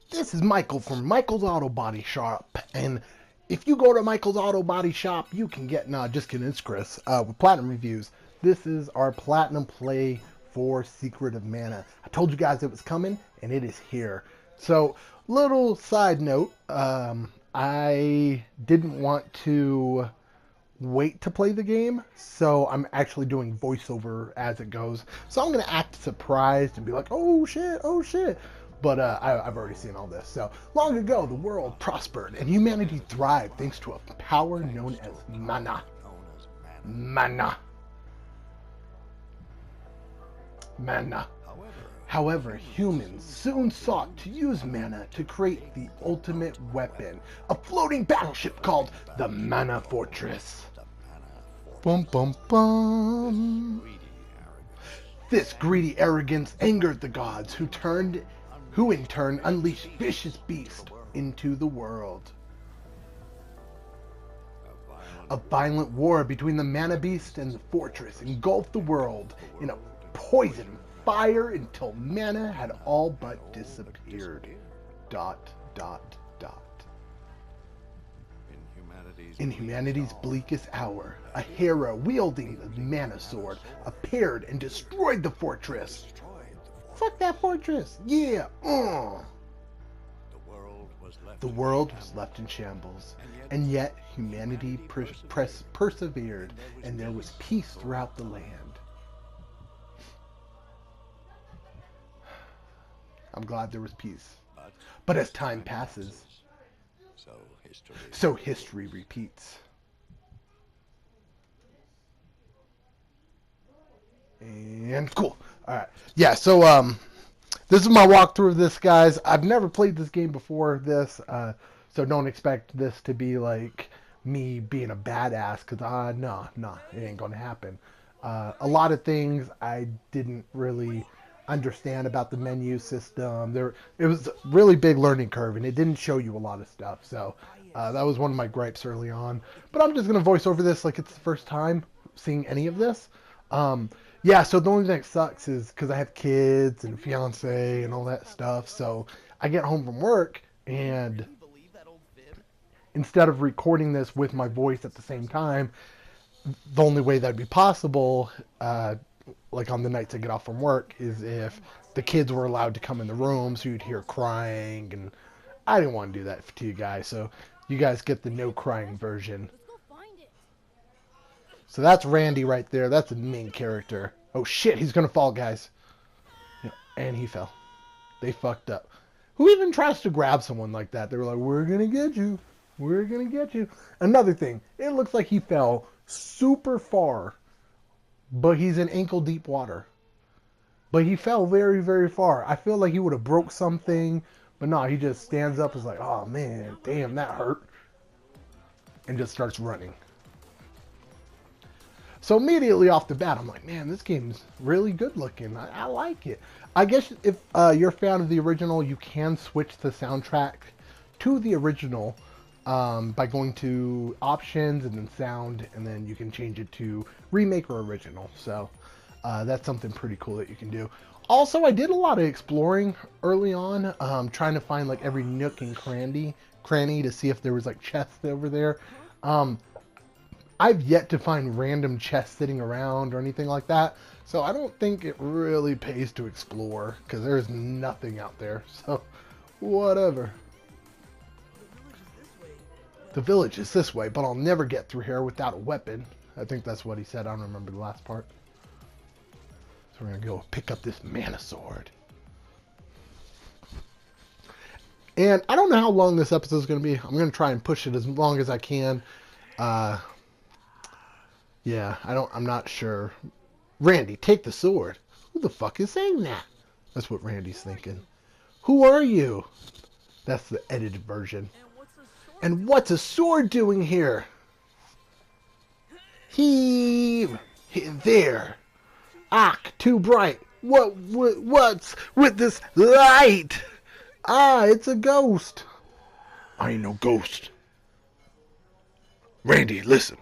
This is Michael from Michael's Auto Body Shop, and if you go to Michael's Auto Body Shop, you can get, nah, just kidding, it's Chris, with Platinum Reviews. This is our Platinum Play for Secret of Mana. I told you guys it was coming, and it is here. So, little side note, I didn't want to wait to play the game, so I'm actually doing voiceover as it goes. So I'm going to act surprised and be like, oh shit, oh shit. But I've already seen all this. So, long ago, the world prospered and humanity thrived thanks to a power known as mana. Mana. Mana. However, humans soon sought to use mana to create the ultimate weapon, a floating battleship called the Mana Fortress. Bum bum bum. This greedy arrogance angered the gods, who in turn unleashed vicious beasts into the world. A violent war between the Mana Beast and the Fortress engulfed the world in a poison fire until mana had all but disappeared. Dot, dot, dot. In humanity's bleakest hour, a hero wielding the Mana Sword appeared and destroyed the fortress. Fuck that fortress! Yeah! The world was left in shambles, and yet humanity persevered, and there was peace throughout the land. I'm glad there was peace. But as time passes, so history repeats. And cool. Alright. Yeah, so this is my walkthrough of this, guys. I've never played this game before this, so don't expect this to be like me being a badass, because no, it ain't gonna happen. A lot of things I didn't really understand about the menu system. It was a really big learning curve, and it didn't show you a lot of stuff, so that was one of my gripes early on. But I'm just gonna voice over this like it's the first time seeing any of this. Yeah, so the only thing that sucks is because I have kids and fiance and all that stuff, so I get home from work, and instead of recording this with my voice at the same time, the only way that'd be possible, like on the nights I get off from work, is if the kids were allowed to come in the room, so you'd hear crying, and I didn't want to do that to you guys, so you guys get the no crying version. So that's Randy right there. That's the main character. Oh shit, he's gonna fall, guys. Yeah, and he fell. They fucked up. Who even tries to grab someone like that? They were like, we're gonna get you. We're gonna get you. Another thing, it looks like he fell super far, but he's in ankle deep water. But he fell very, very far. I feel like he would have broke something, but no, he just stands up and is like, oh man, damn, that hurt. And just starts running. So immediately off the bat, I'm like, man, this game's really good looking. I like it. I guess if you're a fan of the original, you can switch the soundtrack to the original by going to options and then sound, and then you can change it to remake or original. So that's something pretty cool that you can do. Also, I did a lot of exploring early on, trying to find like every nook and cranny to see if there was like chests over there. I've yet to find random chests sitting around or anything like that, so I don't think it really pays to explore, because there's nothing out there, so whatever. The village is this way, but I'll never get through here without a weapon. I think that's what he said. I don't remember the last part. So we're going to go pick up this Mana Sword. And I don't know how long this episode is going to be. I'm going to try and push it as long as I can. Yeah, I'm not sure. Randy, take the sword. Who the fuck is saying that? That's what Randy's thinking. Who are you? That's the edited version. And what's a sword doing here? Heave! There! Ach, too bright. What's with this light? Ah, it's a ghost. I ain't no ghost. Randy, listen.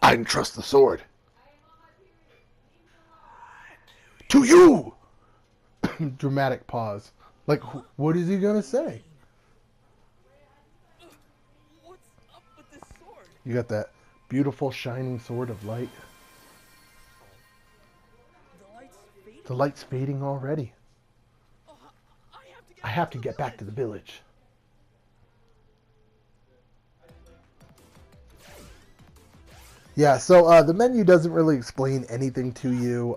I entrust the sword. To you! Dramatic pause. Like, what is he gonna say? What's up with this sword? You got that beautiful shining sword of light. The light's fading. The light's fading already. Oh, I have to get back to the village. Yeah, so the menu doesn't really explain anything to you.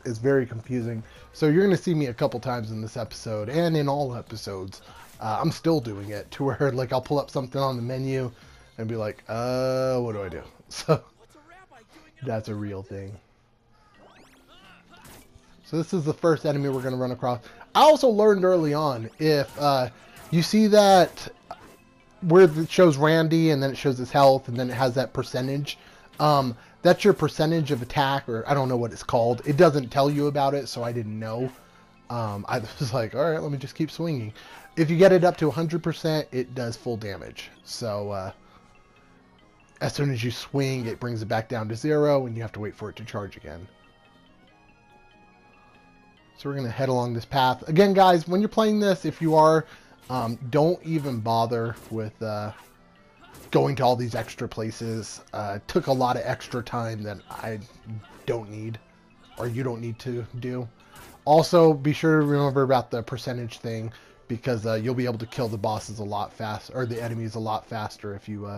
It's very confusing. So you're going to see me a couple times in this episode and in all episodes. I'm still doing it to where like I'll pull up something on the menu and be like, what do I do? So What's a rabbi doing that's a real thing. So this is the first enemy we're going to run across. I also learned early on, if you see that where it shows Randy and then it shows his health and then it has that percentage, that's your percentage of attack, or I don't know what it's called. It doesn't tell you about it, so I didn't know. I was like, all right, let me just keep swinging. If you get it up to 100%, it does full damage. So as soon as you swing, it brings it back down to 0, and you have to wait for it to charge again. So we're going to head along this path. Again, guys, when you're playing this, if you are, don't even bother with going to all these extra places. It took a lot of extra time that I don't need, or you don't need to do. Also, be sure to remember about the percentage thing, because you'll be able to kill the bosses a lot faster, or the enemies a lot faster if you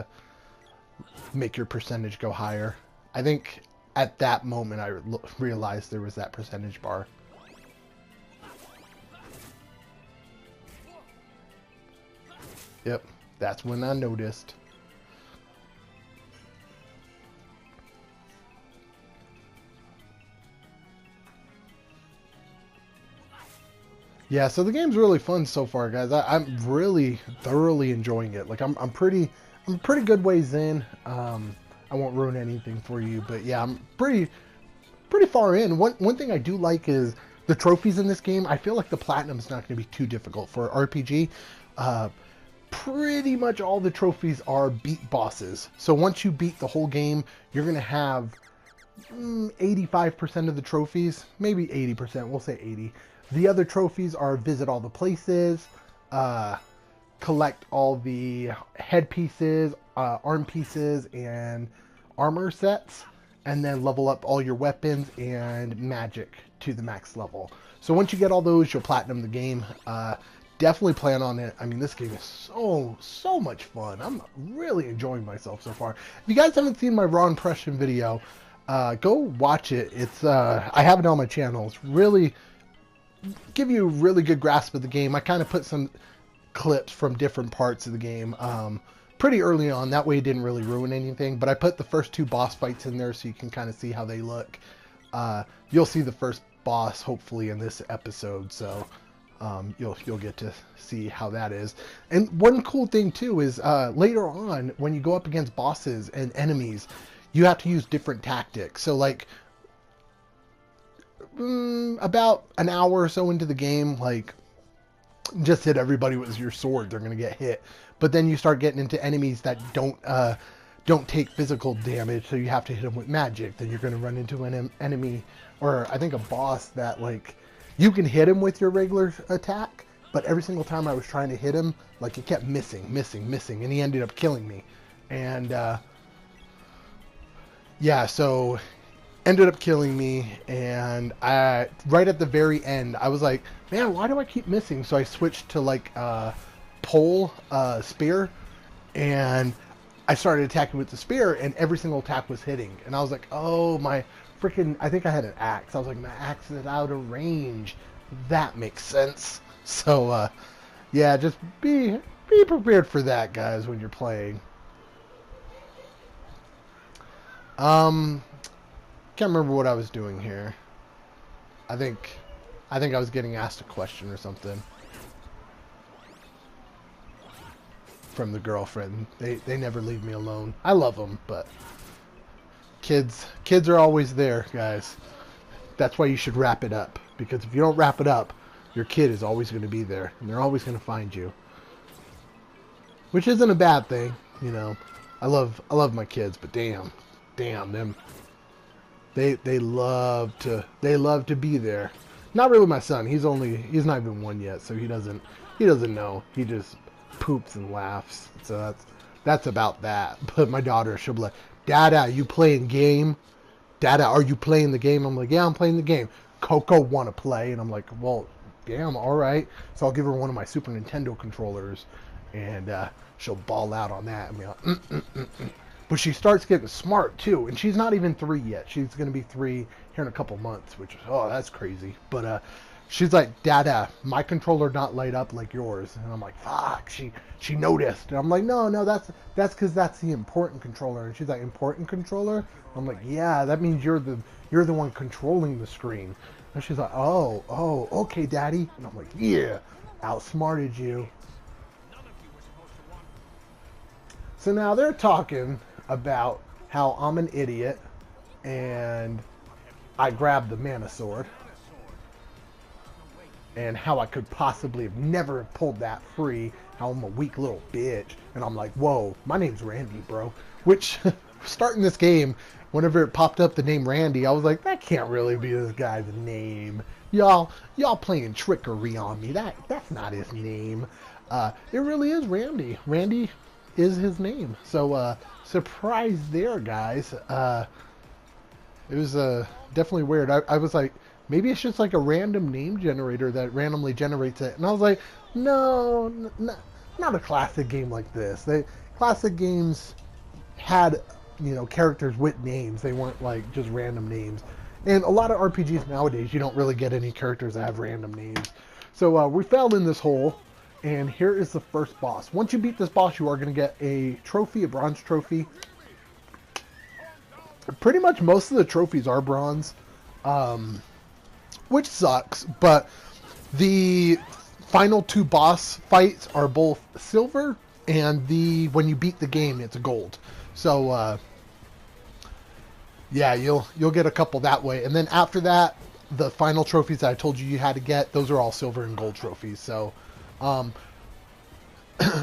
make your percentage go higher. I think at that moment I realized there was that percentage bar. Yep, that's when I noticed. Yeah, so the game's really fun so far, guys. I'm really thoroughly enjoying it. Like I'm pretty good ways in. I won't ruin anything for you, but yeah, I'm pretty far in. One thing I do like is the trophies in this game. I feel like the platinum's not going to be too difficult for RPG. Pretty much all the trophies are beat bosses. So once you beat the whole game, you're going to have 85% of the trophies, maybe 80%, we'll say 80. The other trophies are visit all the places, collect all the headpieces, arm pieces, and armor sets, and then level up all your weapons and magic to the max level. So once you get all those, you'll platinum the game. Definitely plan on it. I mean, this game is so much fun. I'm really enjoying myself so far. If you guys haven't seen my raw impression video, go watch it. It's I have it on my channel. It's really give you a really good grasp of the game. I kind of put some clips from different parts of the game pretty early on. That way it didn't really ruin anything. But I put the first 2 boss fights in there so you can kind of see how they look. You'll see the first boss hopefully in this episode, so you'll get to see how that is. And one cool thing too is later on when you go up against bosses and enemies, you have to use different tactics. So like about an hour or so into the game, like just hit everybody with your sword, they're gonna get hit. But then you start getting into enemies that don't take physical damage, so you have to hit them with magic. Then you're gonna run into an enemy, or I think a boss that like you can hit him with your regular attack, but every single time I was trying to hit him, like it kept missing, and he ended up killing me. And yeah, so ended up killing me, and right at the very end I was like, man, why do I keep missing? So I switched to like pole spear, and I started attacking with the spear, and every single attack was hitting. And I was like, oh my freaking, I think I had an axe. I was like, my axe is out of range. That makes sense. So yeah, just be prepared for that, guys, when you're playing. Can't remember what I was doing here. I think I was getting asked a question or something from the girlfriend. They never leave me alone. I love them, but kids are always there, guys. That's why you should wrap it up, because if you don't wrap it up, your kid is always going to be there, and they're always going to find you. Which isn't a bad thing, you know. I love my kids, but damn them. They love to be there. Not really my son. He's not even 1 yet, so he doesn't know. He just poops and laughs. So that's about that. But my daughter, she'll be like, Dada, you playing game? Dada, are you playing the game? I'm like, yeah, I'm playing the game. Coco want to play, and I'm like, well, damn, all right. So I'll give her one of my Super Nintendo controllers, and she'll ball out on that and be like, But she starts getting smart too, and she's not even 3 yet. She's gonna be 3 here in a couple months, which is that's crazy. But she's like, Dada, my controller not light up like yours, and I'm like, fuck. She noticed, and I'm like, no, that's because that's the important controller, and she's like, important controller. I'm like, yeah, that means you're the one controlling the screen. And she's like, oh, okay, Daddy. And I'm like, yeah, outsmarted you. So now they're talking about how I'm an idiot and I grabbed the mana sword and how I could possibly have never pulled that free, how I'm a weak little bitch. And I'm like, whoa, my name's Randy, bro. Which, starting this game, whenever it popped up the name Randy, I was like, that can't really be this guy's name. Y'all playing trickery on me. That's not his name. It really is Randy. Randy is his name. So, surprise there, guys. It was definitely weird. I was like, maybe it's just like a random name generator that randomly generates it. And I was like, no, not a classic game like this. Classic games had, characters with names. They weren't like just random names. And a lot of RPGs nowadays, you don't really get any characters that have random names. So we fell in this hole, and here is the first boss. Once you beat this boss, you are going to get a trophy, a bronze trophy. Pretty much most of the trophies are bronze, which sucks, but the final 2 boss fights are both silver, and when you beat the game, it's gold. So, yeah, you'll get a couple that way. And then after that, the final trophies that I told you had to get, those are all silver and gold trophies. So,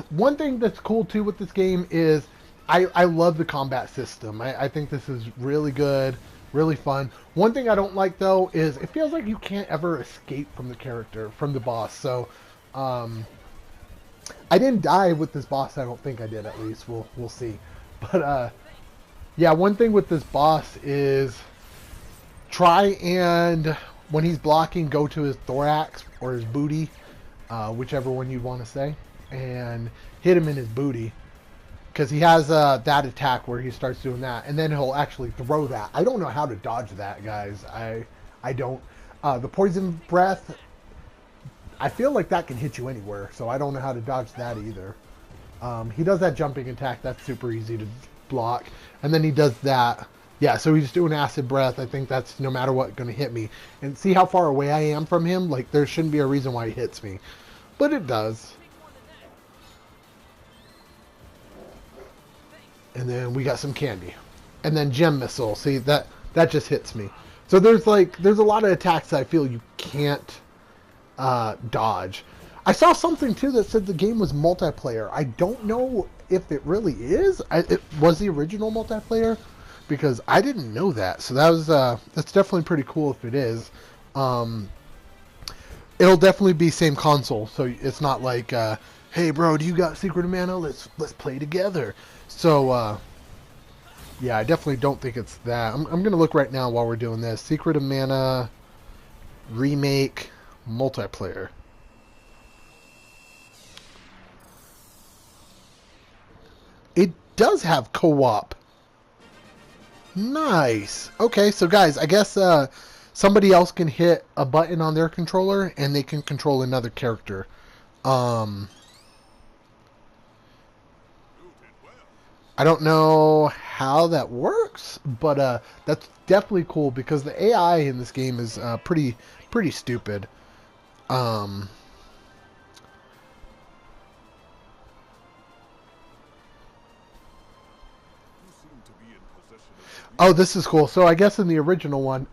one thing that's cool too with this game is I love the combat system. I think this is really good, really fun. One thing I don't like though is it feels like you can't ever escape from the boss. So, I didn't die with this boss. I don't think I did. At least we'll see. But yeah, one thing with this boss is try and when he's blocking, go to his thorax or his booty, whichever one you want to say, and hit him in his booty. Because he has that attack where he starts doing that, and then he'll actually throw that. I don't know how to dodge that, guys. I don't. The poison breath, I feel like that can hit you anywhere, so I don't know how to dodge that either. He does that jumping attack. That's super easy to block. And then he does that. Yeah, so he's doing acid breath. I think that's no matter what going to hit me. And see how far away I am from him? Like, there shouldn't be a reason why he hits me. But it does. And then we got some candy. And then gem missile. See, that just hits me. So there's a lot of attacks that I feel you can't dodge. I saw something too that said the game was multiplayer. I don't know if it really is. It was the original multiplayer, because I didn't know that. So that's definitely pretty cool if it is. It'll definitely be same console, so it's not like, hey bro, do you got Secret of Mana? Let's play together. So yeah, I definitely don't think it's that. I'm gonna look right now while we're doing this. Secret of Mana remake multiplayer. It does have co-op. Nice. Okay, so guys, I guess somebody else can hit a button on their controller and they can control another character. I don't know how that works, but that's definitely cool because the AI in this game is pretty stupid. Oh, this is cool. So I guess in the original one,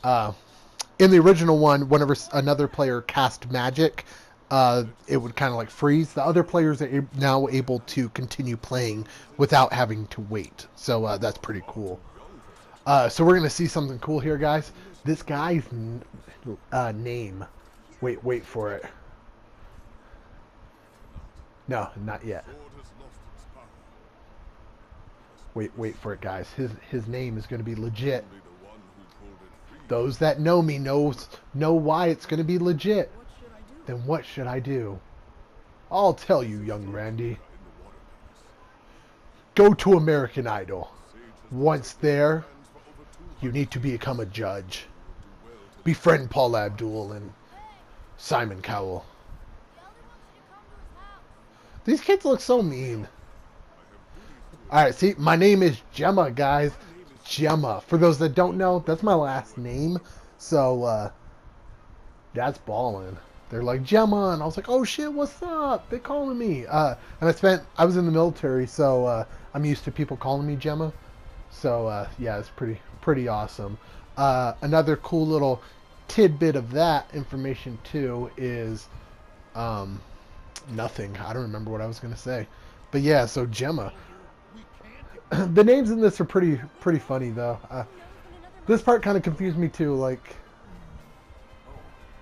in the original one, whenever another player cast magic, it would kind of like freeze. The other players are now able to continue playing without having to wait. So that's pretty cool. So we're going to see something cool here, guys. This guy's name. Wait for it. No, not yet. Wait for it, guys. His name is going to be legit. Those that know me know why it's going to be legit. What should I do? Then what should I do? I'll tell you, young Randy. Go to American Idol. Once there, you need to become a judge. Befriend Paul Abdul and Simon Cowell. These kids look so mean. Alright, see, my name is Gemma, guys. Gemma. For those that don't know, that's my last name. So, that's ballin'. They're like, Gemma, and I was like, oh shit, what's up? They calling me. And I was in the military, so, I'm used to people calling me Gemma. So, yeah, it's pretty awesome. Another cool little tidbit of that information, too, is, nothing. I don't remember what I was going to say. But yeah, so Gemma. The names in this are pretty funny, though. This part kind of confused me, too. Like,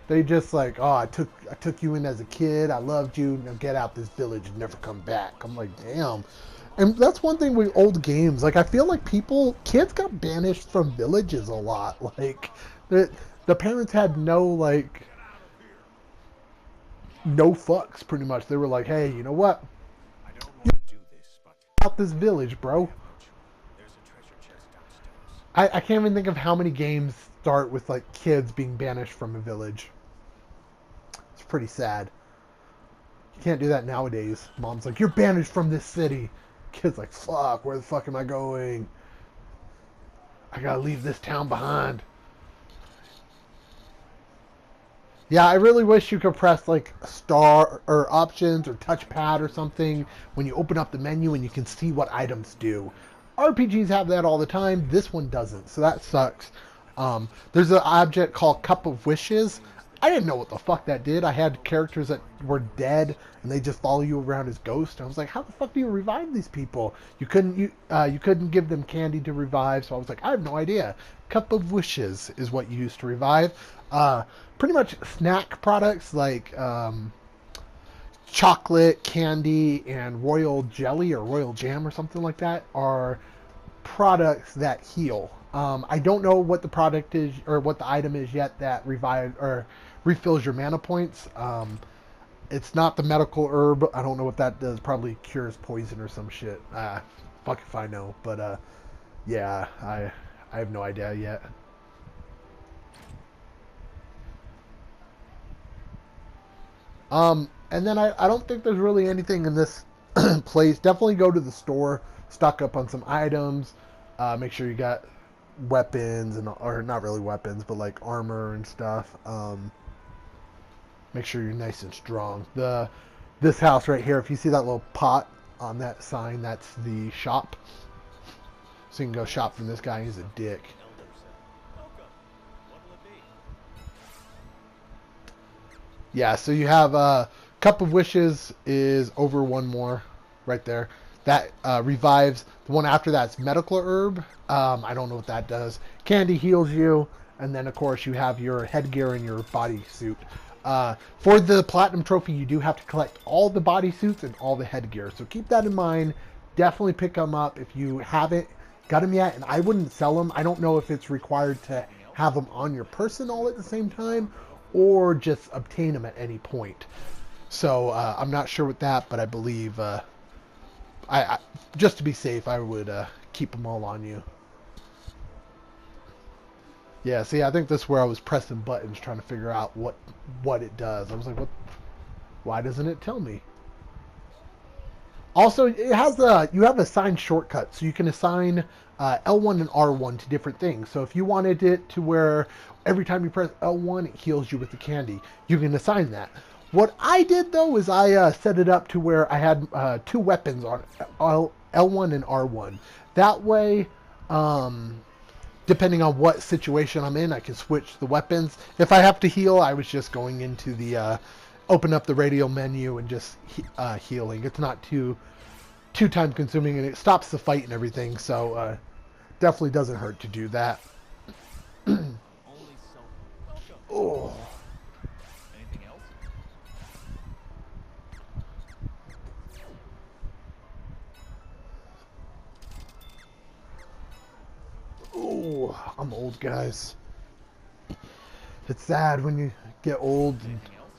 they just like, oh, I took you in as a kid. I loved you. Now get out this village and never come back. I'm like, damn. And that's one thing with old games. Like, I feel like kids got banished from villages a lot. Like, the parents had no fucks, pretty much. They were like, hey, you know what? I don't want to do this, but Out this village, bro. there's a treasure chest downstairs. I can't even think of how many games start with, like, kids being banished from a village. It's pretty sad. You can't do that nowadays. Mom's like, you're banished from this city. Kid's like, fuck, where the fuck am I going? I gotta leave this town behind. Yeah, I really wish you could press like star or options or touchpad or something when you open up the menu and you can see what items do. RPGs have that all the time. This one doesn't, so that sucks. There's an object called Cup of Wishes. I didn't know what the fuck that did. I had characters that were dead and they just follow you around as ghosts. I was like, how the fuck do you revive these people? You couldn't give them candy to revive, so I was like, I have no idea. Cup of Wishes is what you use to revive. Pretty much snack products like chocolate, candy, and royal jelly or royal jam or something like that are products that heal. I don't know what the product is or what the item is yet that revives or refills your mana points. It's not the medical herb. I don't know what that does. Probably cures poison or some shit. Fuck if I know. But yeah, I have no idea yet. And then I don't think there's really anything in this place. Definitely go to the store, stock up on some items, make sure you got weapons or not really weapons, but like armor and stuff. Make sure you're nice and strong. This house right here, if you see that little pot on that sign, that's the shop. So you can go shop from this guy. He's a dick. Welcome. What'll it be? Yeah, so you have Cup of Wishes is over one more right there. That revives. The one after that's medical herb. I don't know what that does. Candy heals you. And then, of course, you have your headgear and your bodysuit. For the Platinum Trophy, you do have to collect all the bodysuits and all the headgear. So keep that in mind. Definitely pick them up if you haven't got them yet. And I wouldn't sell them. I don't know if it's required to have them on your person all at the same time or just obtain them at any point. So I'm not sure with that, but I believe I just to be safe, I would keep them all on you. Yeah, see, I think this is where I was pressing buttons trying to figure out what it does. I was like, what? Why doesn't it tell me? Also, it has you have assigned shortcuts, so you can assign L1 and R1 to different things. So if you wanted it to where every time you press L1, it heals you with the candy, you can assign that. What I did, though, is I set it up to where I had two weapons on L1 and R1. That way, depending on what situation I'm in, I can switch the weapons. If I have to heal, I was just going into the open up the radio menu and just healing. It's not too time consuming, and it stops the fight and everything, so definitely doesn't hurt to do that. Only Oh. Anything else? Oh, I'm old, guys. It's sad when you get old and Anything else?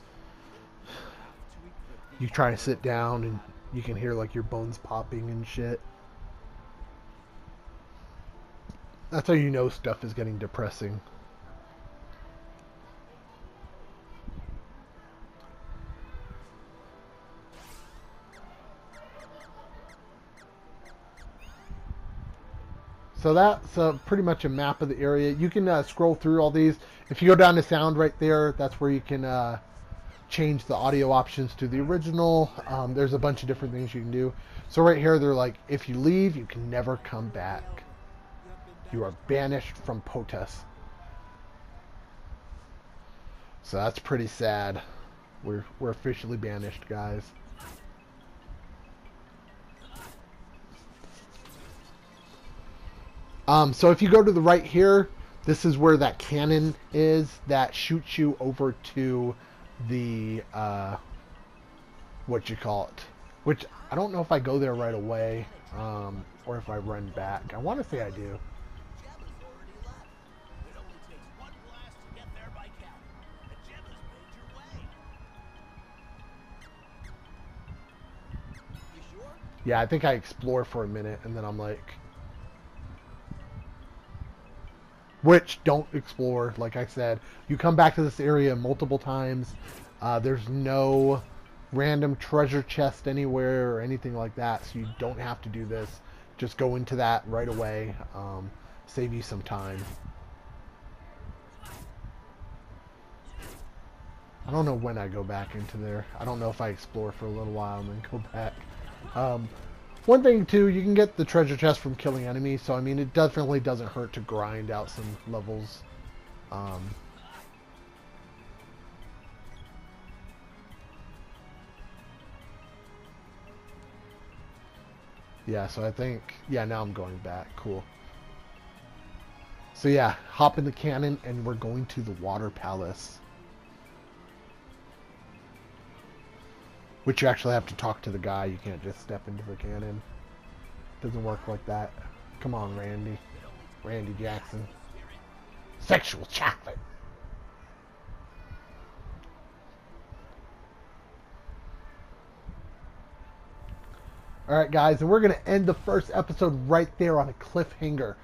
you try to sit down and you can hear like your bones popping and shit. That's how you know stuff is getting depressing. So that's pretty much a map of the area. You can scroll through all these. If you go down to sound right there, that's where you can change the audio options to the original. There's a bunch of different things you can do. So right here, they're like, if you leave, you can never come back. You are banished from POTUS. So that's pretty sad. We're officially banished, guys. So if you go to the right here, this is where that cannon is that shoots you over to the what you call it. Which I don't know if I go there right away, or if I run back. I want to say I do. Gemma's already left. It only takes one blast to get there by cannon. And Gemma's made your way. You sure? Yeah, I think I explore for a minute and then I'm like, which don't explore, like I said. You come back to this area multiple times. There's no random treasure chest anywhere or anything like that, so you don't have to do this. Just go into that right away. Save you some time. I don't know when I go back into there. I don't know if I explore for a little while and then go back. One thing too, you can get the treasure chest from killing enemies, so I mean it definitely doesn't hurt to grind out some levels. Yeah, so I think, yeah, now I'm going back. Cool. So yeah, hop in the cannon and we're going to the Water Palace. Which you actually have to talk to the guy. You can't just step into the cannon. Doesn't work like that. Come on, Randy. Randy Jackson. Sexual chocolate. Alright, guys, and we're going to end the first episode right there on a cliffhanger.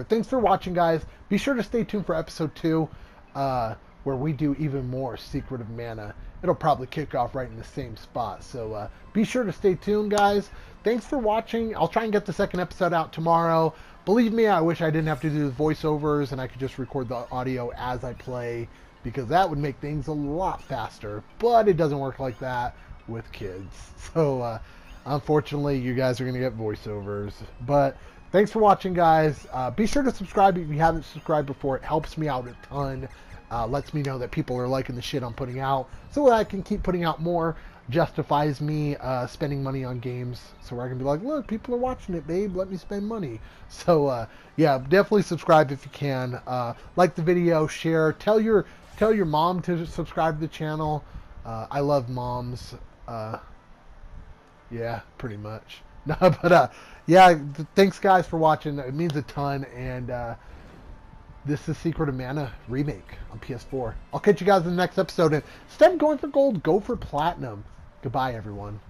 Thanks for watching, guys. Be sure to stay tuned for episode 2. Where we do even more Secret of Mana. It'll probably kick off right in the same spot. So be sure to stay tuned, guys. Thanks for watching. I'll try and get the second episode out tomorrow. Believe me, I wish I didn't have to do the voiceovers and I could just record the audio as I play, because that would make things a lot faster. But it doesn't work like that with kids. So unfortunately, you guys are going to get voiceovers. But thanks for watching, guys. Be sure to subscribe if you haven't subscribed before. It helps me out a ton. Lets me know that people are liking the shit I'm putting out, so that I can keep putting out more. Justifies me spending money on games, so I can be like, look, people are watching it, babe, let me spend money. So yeah, definitely subscribe if you can. Like the video, share, tell your mom to subscribe to the channel. I love moms. Yeah, pretty much. No, but yeah, thanks guys for watching. It means a ton. And this is Secret of Mana Remake on PS4. I'll catch you guys in the next episode. And instead of going for gold, go for platinum. Goodbye, everyone.